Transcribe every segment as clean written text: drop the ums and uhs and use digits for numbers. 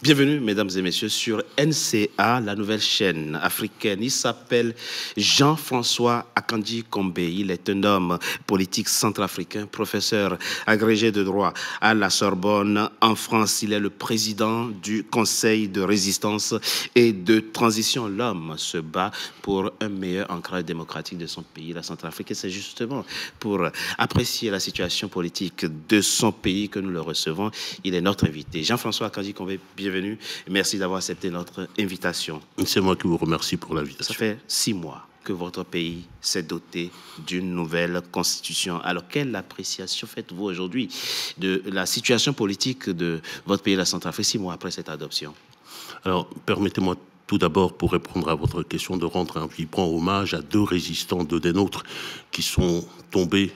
Bienvenue, mesdames et messieurs, sur NCA, la nouvelle chaîne africaine. Il s'appelle Jean-François Akandji Kombe. Il est un homme politique centrafricain, professeur agrégé de droit à la Sorbonne en France. Il est le président du Conseil de résistance et de transition. L'homme se bat pour un meilleur ancrage démocratique de son pays, la Centrafrique. Et c'est justement pour apprécier la situation politique de son pays que nous le recevons. Il est notre invité. Jean-François Akandji Kombe, bienvenue. Merci d'avoir accepté notre invitation. C'est moi qui vous remercie pour l'invitation. Ça fait 6 mois que votre pays s'est doté d'une nouvelle constitution. Alors, quelle appréciation faites-vous aujourd'hui de la situation politique de votre pays, la Centrafrique, 6 mois après cette adoption? Alors, permettez-moi tout d'abord, pour répondre à votre question, de rendre un vibrant hommage à 2 résistants, 2 des nôtres, qui sont tombés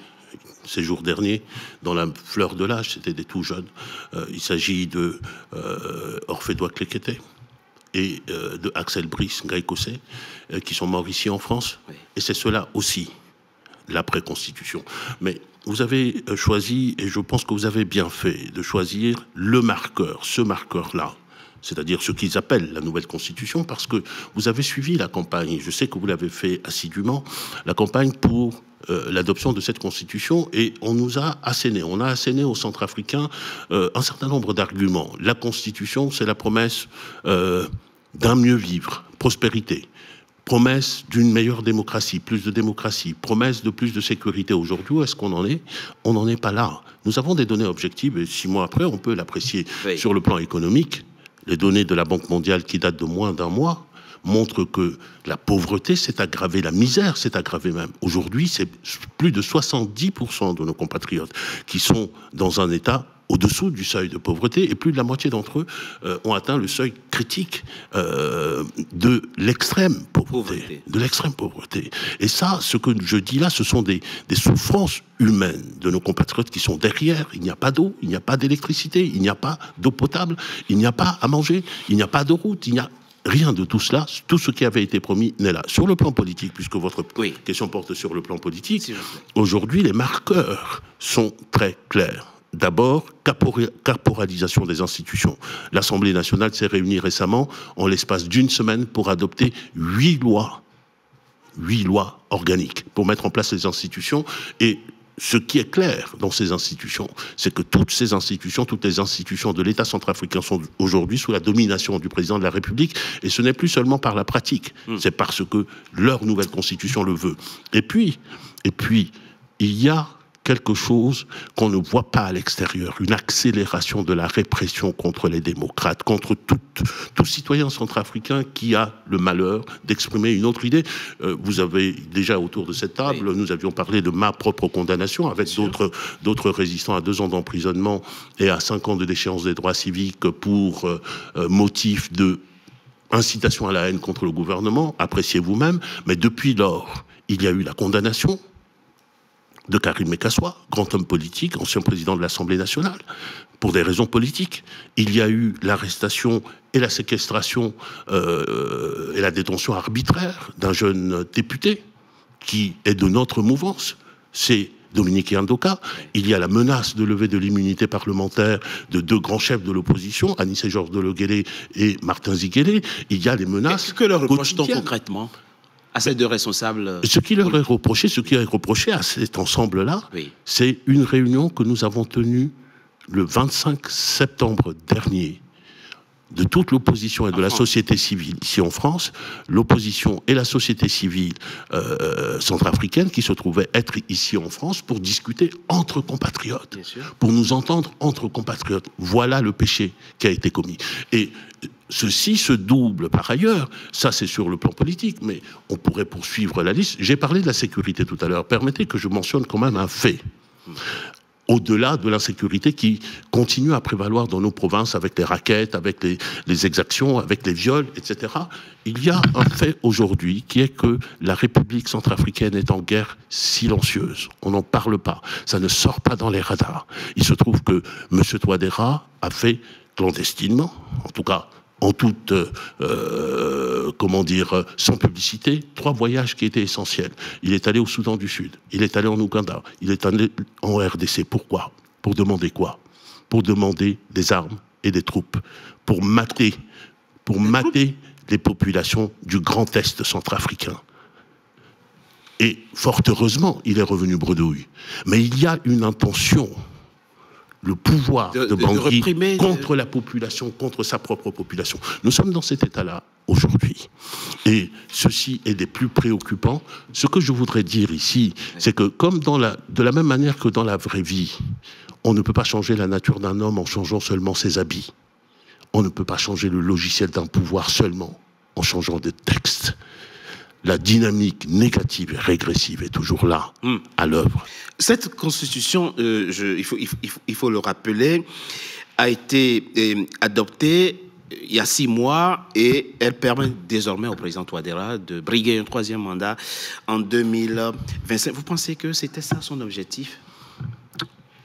ces jours derniers, dans la fleur de l'âge, c'était des tout jeunes. Il s'agit de Orphée Douak Lekete et de Axel Brice Ngaïkosé, qui sont morts ici en France. Oui. Et c'est cela aussi, l'après-constitution. Mais vous avez choisi, et je pense que vous avez bien fait, de choisir le marqueur, ce marqueur-là, c'est-à-dire ce qu'ils appellent la nouvelle constitution, parce que vous avez suivi la campagne, je sais que vous l'avez fait assidûment, la campagne pour l'adoption de cette constitution, et on nous a asséné, aux Centrafricains un certain nombre d'arguments. La constitution, c'est la promesse d'un mieux vivre, prospérité, promesse d'une meilleure démocratie, promesse de plus de sécurité. Aujourd'hui, où est-ce qu'on en est? On n'en est pas là. Nous avons des données objectives, et 6 mois après, on peut l'apprécier sur le plan économique. Les données de la Banque mondiale qui datent de moins d'1 mois montrent que la pauvreté s'est aggravée, la misère s'est aggravée même. Aujourd'hui, c'est plus de 70% de nos compatriotes qui sont dans un état au-dessous du seuil de pauvreté, et plus de la moitié d'entre eux ont atteint le seuil critique de l'extrême pauvreté. De l'extrême pauvreté. Et ça, ce que je dis là, ce sont des souffrances humaines de nos compatriotes qui sont derrière. Il n'y a pas d'eau, il n'y a pas d'électricité, il n'y a pas d'eau potable, il n'y a pas à manger, il n'y a pas de route, il n'y a rien de tout cela. Tout ce qui avait été promis n'est là. Sur le plan politique, puisque votre question porte sur le plan politique, aujourd'hui, les marqueurs sont très clairs. D'abord, caporalisation des institutions. L'Assemblée nationale s'est réunie récemment, en l'espace d'1 semaine, pour adopter 8 lois organiques, pour mettre en place les institutions. Et ce qui est clair dans ces institutions, c'est que toutes les institutions de l'État centrafricain sont aujourd'hui sous la domination du président de la République, et ce n'est plus seulement par la pratique, c'est parce que leur nouvelle constitution le veut. Et puis, il y a quelque chose qu'on ne voit pas à l'extérieur, une accélération de la répression contre les démocrates, contre tout citoyen centrafricain qui a le malheur d'exprimer une autre idée. Vous avez déjà autour de cette table, nous avions parlé de ma propre condamnation avec d'autres résistants à 2 ans d'emprisonnement et à 5 ans de déchéance des droits civiques pour motif de incitation à la haine contre le gouvernement, appréciez vous-même. Mais depuis lors, il y a eu la condamnation de Karim Mekassoua, grand homme politique, ancien président de l'Assemblée nationale, pour des raisons politiques. Il y a eu l'arrestation et la séquestration et la détention arbitraire d'un jeune député qui est de notre mouvance, c'est Dominique Yandoka. Il y a la menace de levée de l'immunité parlementaire de 2 grands chefs de l'opposition, Anissé Georges Deleguélé et Martin Ziguélé. Il y a les menaces. Que leur reproche-t-on concrètement à ces 2 responsables? Ce qui leur est reproché à cet ensemble-là, c'est une réunion que nous avons tenue le 25 septembre dernier de toute l'opposition et de la société civile ici en France, l'opposition et la société civile centrafricaine qui se trouvaient être ici en France pour discuter entre compatriotes, pour nous entendre entre compatriotes. Voilà le péché qui a été commis. Et ceci se double par ailleurs, ça c'est sur le plan politique, mais on pourrait poursuivre la liste. J'ai parlé de la sécurité tout à l'heure, permettez que je mentionne quand même un fait. Au-delà de l'insécurité qui continue à prévaloir dans nos provinces avec les rackets, avec les exactions, avec les viols, etc. Il y a un fait aujourd'hui qui est que la République centrafricaine est en guerre silencieuse. On n'en parle pas. Ça ne sort pas dans les radars. Il se trouve que M. Touadéra a fait clandestinement, en tout cas en toute, sans publicité, 3 voyages qui étaient essentiels. Il est allé au Soudan du Sud, il est allé en Ouganda, il est allé en RDC. Pourquoi? Pour demander quoi? Pour demander des armes et des troupes pour mater les populations du Grand Est centrafricain. Et fort heureusement, il est revenu bredouille. Mais il y a une intention, le pouvoir de Bangui contre la population, contre sa propre population. Nous sommes dans cet état-là aujourd'hui. Et ceci est des plus préoccupants. Ce que je voudrais dire ici, c'est que comme de la même manière que dans la vraie vie, on ne peut pas changer la nature d'un homme en changeant seulement ses habits. On ne peut pas changer le logiciel d'un pouvoir seulement en changeant de texte. La dynamique négative et régressive est toujours là, à l'œuvre. Cette constitution, il faut le rappeler, a été adoptée il y a 6 mois et elle permet désormais au président Touadéra de briguer un 3e mandat en 2025. Vous pensez que c'était ça son objectif ?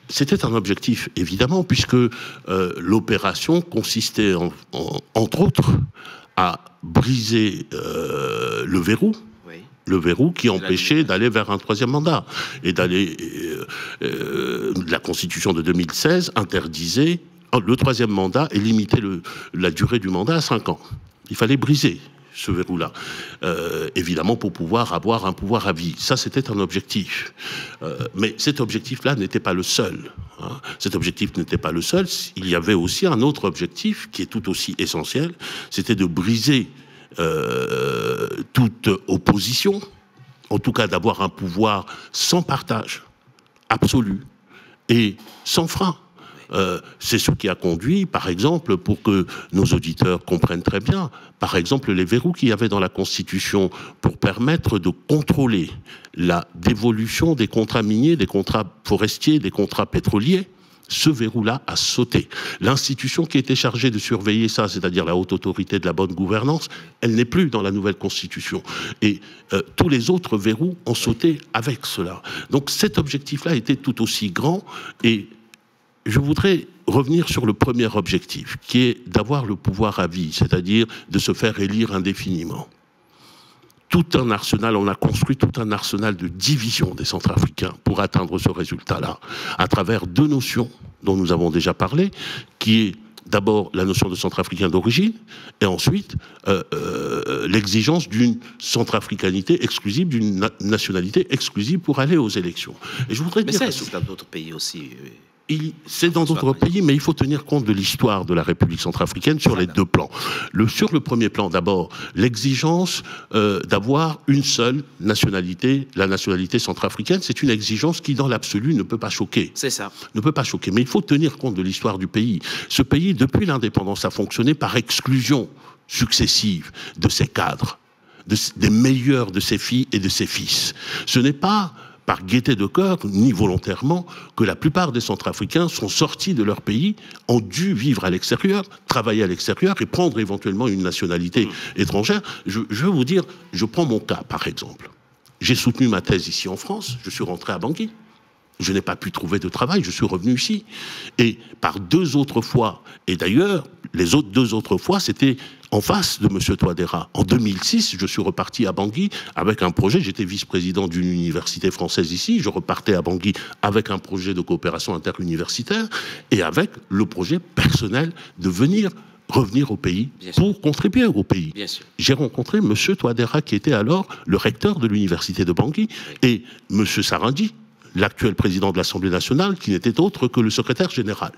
C'était un objectif, évidemment, puisque l'opération consistait, entre autres, à briser le verrou qui empêchait d'aller vers un 3e mandat. Et d'aller... la Constitution de 2016 interdisait le 3e mandat et limitait la durée du mandat à 5 ans. Il fallait briser ce verrou-là, évidemment pour pouvoir avoir un pouvoir à vie. Ça, c'était un objectif. Mais cet objectif-là n'était pas le seul. Hein. Cet objectif n'était pas le seul. Il y avait aussi un autre objectif qui est tout aussi essentiel, c'était de briser toute opposition, en tout cas d'avoir un pouvoir sans partage, absolu et sans frein. C'est ce qui a conduit, par exemple, pour que nos auditeurs comprennent très bien, par exemple, les verrous qu'il y avait dans la Constitution pour permettre de contrôler la dévolution des contrats miniers, des contrats forestiers, des contrats pétroliers. Ce verrou-là a sauté. L'institution qui était chargée de surveiller ça, c'est-à-dire la haute autorité de la bonne gouvernance, elle n'est plus dans la nouvelle Constitution. Et tous les autres verrous ont sauté avec cela. Donc cet objectif-là était tout aussi grand. Et je voudrais revenir sur le premier objectif, qui est d'avoir le pouvoir à vie, c'est-à-dire de se faire élire indéfiniment. Tout un arsenal, on a construit tout un arsenal de division des Centrafricains pour atteindre ce résultat-là, à travers 2 notions dont nous avons déjà parlé, qui est d'abord la notion de Centrafricain d'origine, et ensuite l'exigence d'une centrafricanité exclusive, d'une nationalité exclusive pour aller aux élections. Et je voudrais dire ça existe dans d'autres pays aussi. C'est dans d'autres pays, mais il faut tenir compte de l'histoire de la République centrafricaine sur les 2 plans. Sur le premier plan, d'abord, l'exigence d'avoir une seule nationalité, la nationalité centrafricaine, c'est une exigence qui, dans l'absolu, ne peut pas choquer. C'est ça. Ne peut pas choquer, mais il faut tenir compte de l'histoire du pays. Ce pays, depuis l'indépendance, a fonctionné par exclusion successive de ses cadres, des meilleurs de ses filles et de ses fils. Ce n'est pas par gaieté de cœur, ni volontairement, que la plupart des Centrafricains sont sortis de leur pays, ont dû vivre à l'extérieur, travailler à l'extérieur et prendre éventuellement une nationalité étrangère. Je veux vous dire, je prends mon cas, par exemple. J'ai soutenu ma thèse ici en France, je suis rentré à Bangui. Je n'ai pas pu trouver de travail, je suis revenu ici. Et par 2 autres fois, et d'ailleurs, les 2 autres fois, c'était en face de M. Touadéra. En 2006, je suis reparti à Bangui avec un projet, j'étais vice-président d'une université française ici, je repartais à Bangui avec un projet de coopération interuniversitaire et avec le projet personnel de revenir au pays pour contribuer au pays. J'ai rencontré M. Touadéra qui était alors le recteur de l'université de Bangui et M. Sarandi, l'actuel président de l'Assemblée nationale, qui n'était autre que le secrétaire général.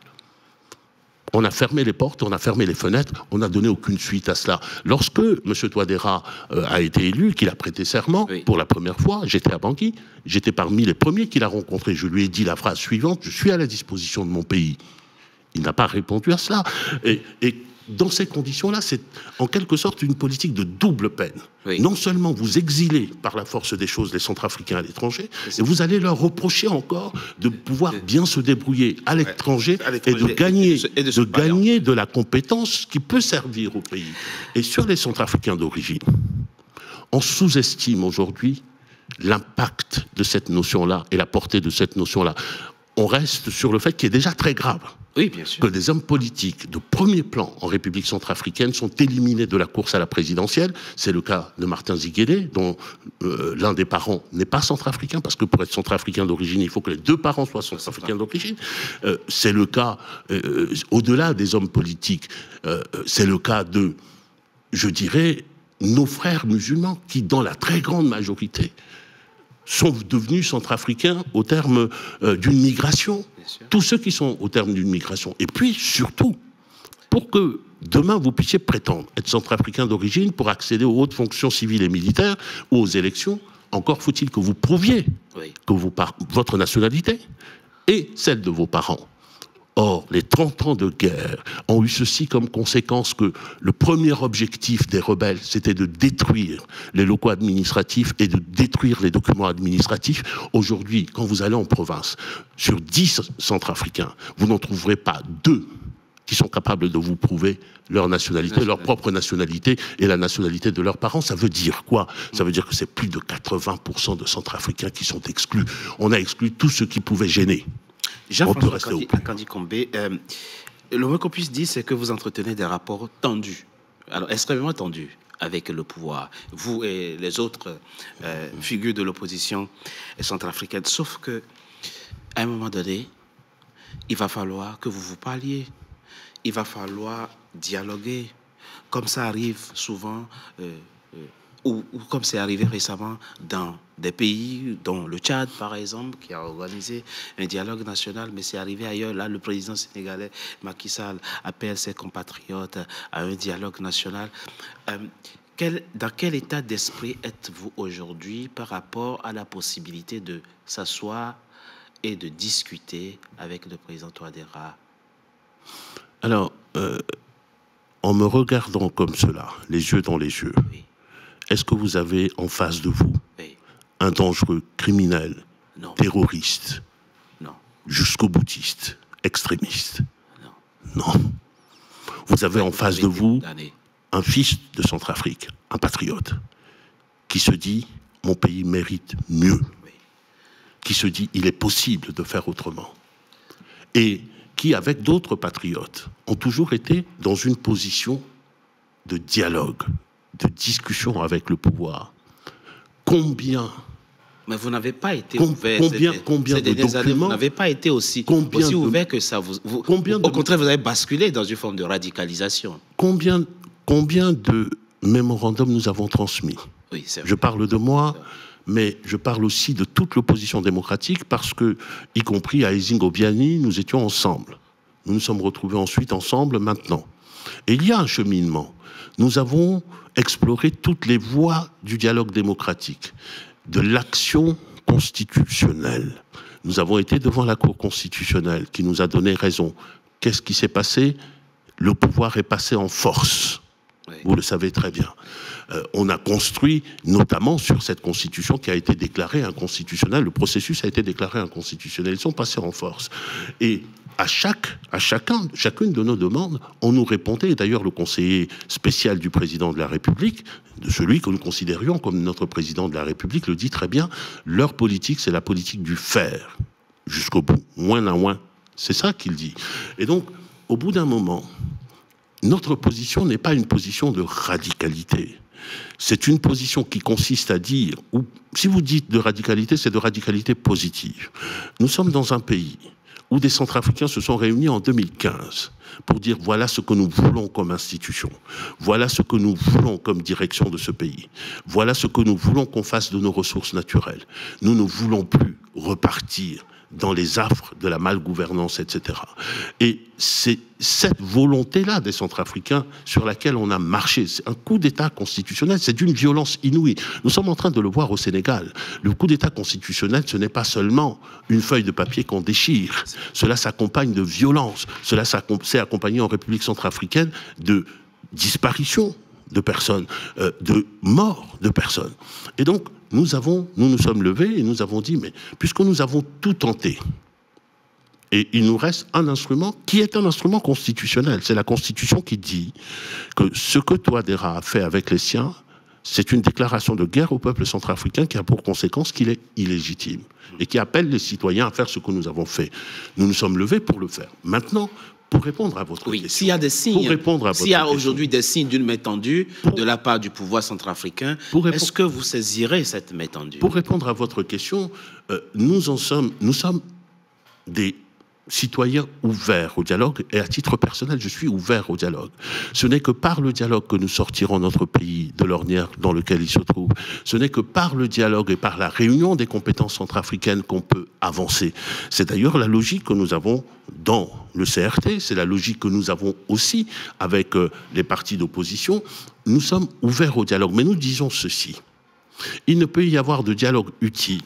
On a fermé les portes, on a fermé les fenêtres, on n'a donné aucune suite à cela. Lorsque M. Touadéra a été élu, qu'il a prêté serment pour la première fois, j'étais à Bangui, j'étais parmi les premiers qu'il a rencontrés. Je lui ai dit la phrase suivante: je suis à la disposition de mon pays. Il n'a pas répondu à cela. Et dans ces conditions-là, c'est en quelque sorte une politique de double peine. Non seulement vous exilez par la force des choses les Centrafricains à l'étranger, et vous allez leur reprocher encore de pouvoir bien se débrouiller à l'étranger et de gagner de la compétence qui peut servir au pays. Et sur les Centrafricains d'origine, on sous-estime aujourd'hui l'impact de cette notion-là et la portée de cette notion-là. on reste sur le fait qui est déjà très grave. Oui, bien sûr. Que des hommes politiques de premier plan en République centrafricaine sont éliminés de la course à la présidentielle. C'est le cas de Martin Ziguélé, dont l'un des parents n'est pas centrafricain, parce que pour être centrafricain d'origine, il faut que les deux parents soient centrafricains d'origine. C'est le cas, au-delà des hommes politiques, c'est le cas de, je dirais, nos frères musulmans, qui, dans la très grande majorité, sont devenus centrafricains au terme d'une migration. Tous ceux qui sont au terme d'une migration. Et puis, surtout, pour que demain, vous puissiez prétendre être centrafricain d'origine pour accéder aux hautes fonctions civiles et militaires ou aux élections, encore faut-il que vous prouviez que votre nationalité et celle de vos parents. Or, les 30 ans de guerre ont eu ceci comme conséquence que le premier objectif des rebelles, c'était de détruire les locaux administratifs et de détruire les documents administratifs. Aujourd'hui, quand vous allez en province, sur 10 centrafricains, vous n'en trouverez pas 2 qui sont capables de vous prouver leur nationalité, leur propre nationalité et la nationalité de leurs parents. Ça veut dire quoi? Ça veut dire que c'est plus de 80% de centrafricains qui sont exclus. On a exclu tous ceux qui pouvaient gêner. Jean-François Akandi Combé, le moins qu'on puisse dire, c'est que vous entretenez des rapports tendus, alors extrêmement tendus, avec le pouvoir, vous et les autres figures de l'opposition centrafricaine. Sauf que, à un moment donné, il va falloir que vous vous parliez, il va falloir dialoguer, comme ça arrive souvent. Ou comme c'est arrivé récemment dans des pays, dont le Tchad, par exemple, qui a organisé un dialogue national, mais c'est arrivé ailleurs. Là, le président sénégalais, Macky Sall, appelle ses compatriotes à un dialogue national. Dans quel état d'esprit êtes-vous aujourd'hui par rapport à la possibilité de s'asseoir et de discuter avec le président Touadéra? Alors, en me regardant comme cela, les yeux dans les yeux, oui. Est-ce que vous avez en face de vous un dangereux criminel, terroriste, jusqu'au boutiste, extrémiste? Non. Vous avez en face de vous un fils de Centrafrique, un patriote, qui se dit « mon pays mérite mieux », qui se dit « il est possible de faire autrement », et qui, avec d'autres patriotes, ont toujours été dans une position de dialogue, de discussion avec le pouvoir. Combien... Mais vous n'avez pas été ouvert. Combien de documents... Vous n'avez pas été aussi ouvert que ça. Au contraire, vous avez basculé dans une forme de radicalisation. Combien de mémorandums nous avons transmis? Oui, je parle de moi, mais je parle aussi de toute l'opposition démocratique parce que, y compris à Ezingo-Biani, nous étions ensemble. Nous nous sommes retrouvés ensuite ensemble maintenant. Et il y a un cheminement. Nous avons exploré toutes les voies du dialogue démocratique, de l'action constitutionnelle. Nous avons été devant la Cour constitutionnelle qui nous a donné raison. Qu'est-ce qui s'est passé? Le pouvoir est passé en force. Oui. Vous le savez très bien. On a construit, notamment sur cette constitution qui a été déclarée inconstitutionnelle, le processus a été déclaré inconstitutionnel. Ils sont passés en force. Et chacune de nos demandes, on nous répondait, et d'ailleurs le conseiller spécial du président de la République, de celui que nous considérions comme notre président de la République, le dit très bien, leur politique, c'est la politique du faire, jusqu'au bout, moins à moins. C'est ça qu'il dit. Et donc, au bout d'un moment, notre position n'est pas une position de radicalité. C'est une position qui consiste à dire, ou si vous dites de radicalité, c'est de radicalité positive. Nous sommes dans un pays où des Centrafricains se sont réunis en 2015 pour dire voilà ce que nous voulons comme institution, voilà ce que nous voulons comme direction de ce pays, voilà ce que nous voulons qu'on fasse de nos ressources naturelles. Nous ne voulons plus repartir dans les affres de la malgouvernance, etc. Et c'est cette volonté-là des Centrafricains sur laquelle on a marché. C'est un coup d'État constitutionnel, c'est d'une violence inouïe. Nous sommes en train de le voir au Sénégal. Le coup d'État constitutionnel, ce n'est pas seulement une feuille de papier qu'on déchire. Cela s'accompagne de violence. Cela s'est accompagné en République centrafricaine de disparition de personnes, de mort de personnes. Et donc, nous nous sommes levés et nous avons dit, mais puisque nous avons tout tenté, et il nous reste un instrument qui est un instrument constitutionnel. C'est la Constitution qui dit que ce que Touadéra a fait avec les siens, c'est une déclaration de guerre au peuple centrafricain qui a pour conséquence qu'il est illégitime et qui appelle les citoyens à faire ce que nous avons fait. Nous nous sommes levés pour le faire. Maintenant, pour répondre à votre question. S'il y a des signes, s'il y a aujourd'hui des signes d'une main tendue de la part du pouvoir centrafricain, est-ce que vous saisirez cette main tendue? Pour répondre à votre question, nous sommes des citoyens ouverts au dialogue, et à titre personnel, je suis ouvert au dialogue. Ce n'est que par le dialogue que nous sortirons notre pays de l'ornière dans lequel il se trouve. Ce n'est que par le dialogue et par la réunion des compétences centrafricaines qu'on peut avancer. C'est d'ailleurs la logique que nous avons dans le CRT, c'est la logique que nous avons aussi avec les partis d'opposition. Nous sommes ouverts au dialogue, mais nous disons ceci. Il ne peut y avoir de dialogue utile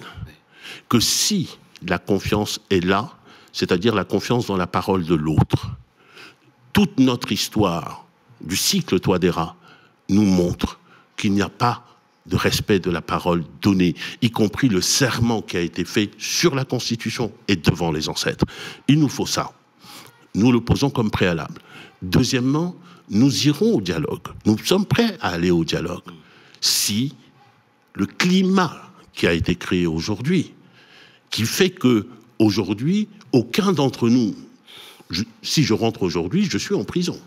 que si la confiance est là, c'est-à-dire la confiance dans la parole de l'autre. Toute notre histoire du cycle Touadéra nous montre qu'il n'y a pas de respect de la parole donnée, y compris le serment qui a été fait sur la Constitution et devant les ancêtres. Il nous faut ça. Nous le posons comme préalable. Deuxièmement, nous irons au dialogue. Nous sommes prêts à aller au dialogue si le climat qui a été créé aujourd'hui, qui fait que aujourd'hui, aucun d'entre nous, si je rentre aujourd'hui, je suis en prison.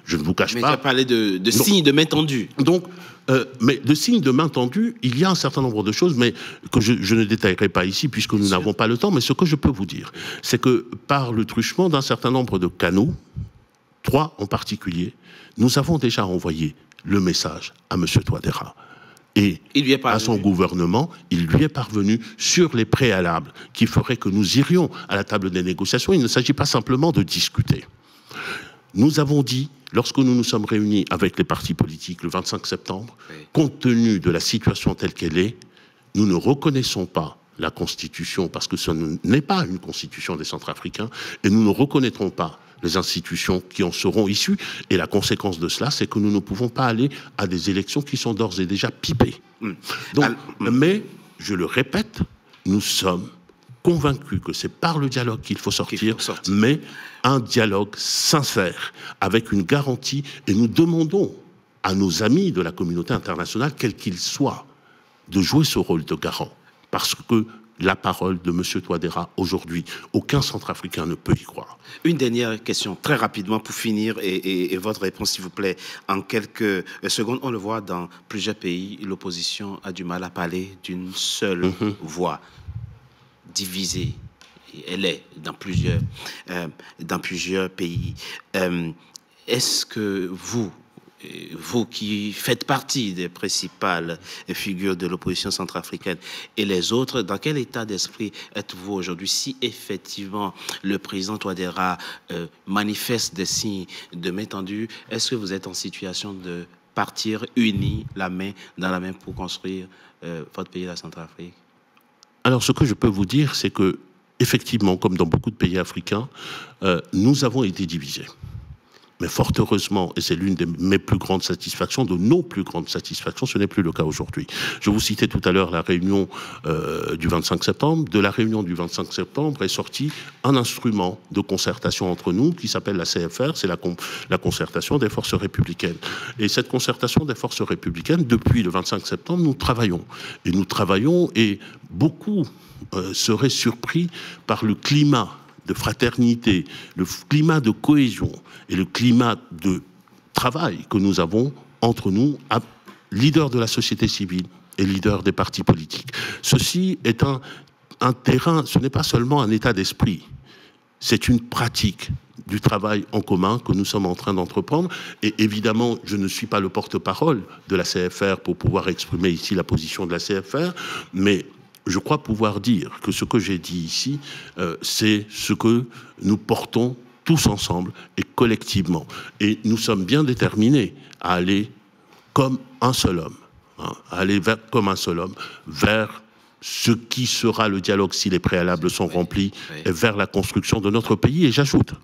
Je ne vous cache pas. Mais tu as parlé de signes de main tendue. Donc, mais de signes de main tendue, il y a un certain nombre de choses, mais que je ne détaillerai pas ici, puisque nous n'avons pas le temps. Mais ce que je peux vous dire, c'est que par le truchement d'un certain nombre de canaux, 3 en particulier, nous avons déjà envoyé le message à M. Touadéra. Et à son gouvernement, il lui est parvenu sur les préalables qui feraient que nous irions à la table des négociations. Il ne s'agit pas simplement de discuter. Nous avons dit, lorsque nous nous sommes réunis avec les partis politiques le 25 septembre, compte tenu de la situation telle qu'elle est, nous ne reconnaissons pas la Constitution parce que ce n'est pas une Constitution des Centrafricains et nous ne reconnaîtrons pas les institutions qui en seront issues. Et la conséquence de cela, c'est que nous ne pouvons pas aller à des élections qui sont d'ores et déjà pipées. Donc, mais, je le répète, nous sommes convaincus que c'est par le dialogue qu'il faut sortir, mais un dialogue sincère, avec une garantie. Et nous demandons à nos amis de la communauté internationale, quels qu'ils soient, de jouer ce rôle de garant. Parce que la parole de M. Touadéra, aujourd'hui, aucun Centrafricain ne peut y croire. Une dernière question, très rapidement, pour finir, et votre réponse, s'il vous plaît, en quelques secondes. On le voit dans plusieurs pays, l'opposition a du mal à parler d'une seule voix, divisée. Elle est dans plusieurs pays. Est-ce que vous qui faites partie des principales figures de l'opposition centrafricaine et les autres, dans quel état d'esprit êtes-vous aujourd'hui si effectivement le président Touadéra manifeste des signes de main tendue? Est-ce que vous êtes en situation de partir unis, la main dans la main, pour construire votre pays, la Centrafrique? Alors, ce que je peux vous dire, c'est que, effectivement, comme dans beaucoup de pays africains, nous avons été divisés. Mais fort heureusement, et c'est l'une de mes plus grandes satisfactions, de nos plus grandes satisfactions, ce n'est plus le cas aujourd'hui. Je vous citais tout à l'heure la réunion du 25 septembre. De la réunion du 25 septembre est sorti un instrument de concertation entre nous qui s'appelle la CFR, c'est la concertation des forces républicaines. Et cette concertation des forces républicaines, depuis le 25 septembre, nous travaillons. Et beaucoup seraient surpris par le climat de fraternité, le climat de cohésion et le climat de travail que nous avons entre nous, leaders de la société civile et leaders des partis politiques. Ceci est un terrain, ce n'est pas seulement un état d'esprit, c'est une pratique du travail en commun que nous sommes en train d'entreprendre. Et évidemment, je ne suis pas le porte-parole de la CFR pour pouvoir exprimer ici la position de la CFR, mais je crois pouvoir dire que ce que j'ai dit ici, c'est ce que nous portons tous ensemble et collectivement. Et nous sommes bien déterminés à aller comme un seul homme, comme un seul homme, vers ce qui sera le dialogue si les préalables sont remplis, et vers la construction de notre pays. Et j'ajoute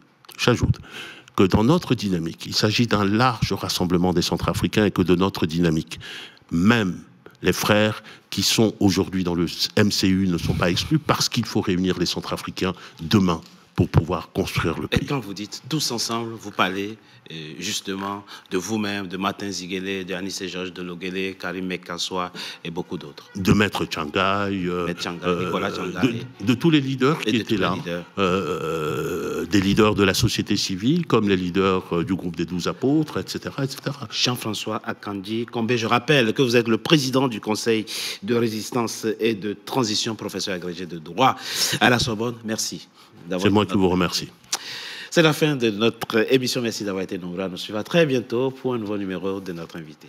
que dans notre dynamique, il s'agit d'un large rassemblement des Centrafricains et que de notre dynamique, même les frères qui sont aujourd'hui dans le MCU ne sont pas exclus parce qu'il faut réunir les Centrafricains demain pour pouvoir construire le Et pays. quand vous dites tous ensemble, vous parlez justement de vous-même, de Martin Ziguélé, de Anissé Georges de Loguélé, Karim Mekassoua et beaucoup d'autres. De Maître Tchangaï, Nicolas Tchangaï, de tous les leaders qui étaient là, des leaders de la société civile, comme les leaders du groupe des 12 apôtres, etc., etc. Jean-François Akandi Combé, je rappelle que vous êtes le président du Conseil de résistance et de transition, professeur agrégé de droit à la Sorbonne. Merci. C'est moi qui vous remercie. C'est la fin de notre émission. Merci d'avoir été nombreux à nous suivre. À très bientôt pour un nouveau numéro de notre invité.